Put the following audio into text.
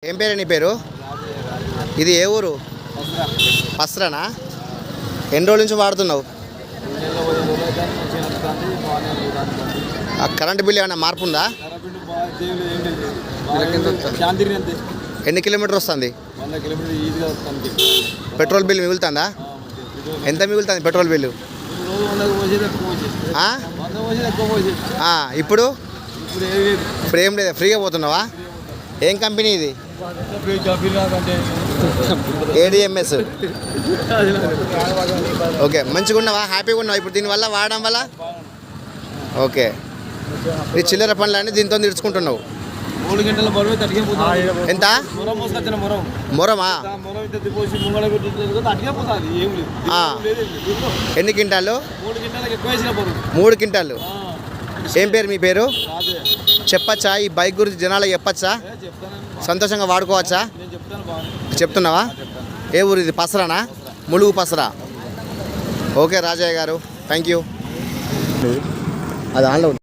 ఏం పేరు నీ పేరు? ఇది ఏ ఊరు? పస్రానా? ఎన్ని రోజుల నుంచి వాడుతున్నావు? కరెంట్ బిల్ ఏమైనా మార్పు ఉందా? ఎన్ని కిలోమీటర్ వస్తుంది? పెట్రోల్ బిల్ మిగులుతుందా? ఎంత మిగులుతుంది పెట్రోల్ బిల్లు? ఇప్పుడు ఇప్పుడు ఏం లేదా, ఫ్రీగా పోతున్నావా? ఏం కంపెనీ ఇది? ADMS. ఓకే, మంచిగా ఉన్నావా? హ్యాపీగా ఉన్నావా ఇప్పుడు దీనివల్ల వాడడం వల్ల? ఓకే, ఈ చిల్లర పనులన్నీ దీంతో తీర్చుకుంటున్నావు. 3 గంటల బరువు ఎంత? మొరమా? ఎన్ని క్వింటాలు? 3 క్వింటాలు. ఏం పేరు మీ పేరు? చెప్పచ్చా? ఈ బైక్ గురించి జనాలకు చెప్పచ్చా? సంతోషంగా వాడుకోవచ్చా? చెప్తున్నావా? ఏ ఊరు ఇది? పసరానా? ములుగు పసరా. ఓకే రాజయ్య గారు, థ్యాంక్ యూ. అది ఆన్లో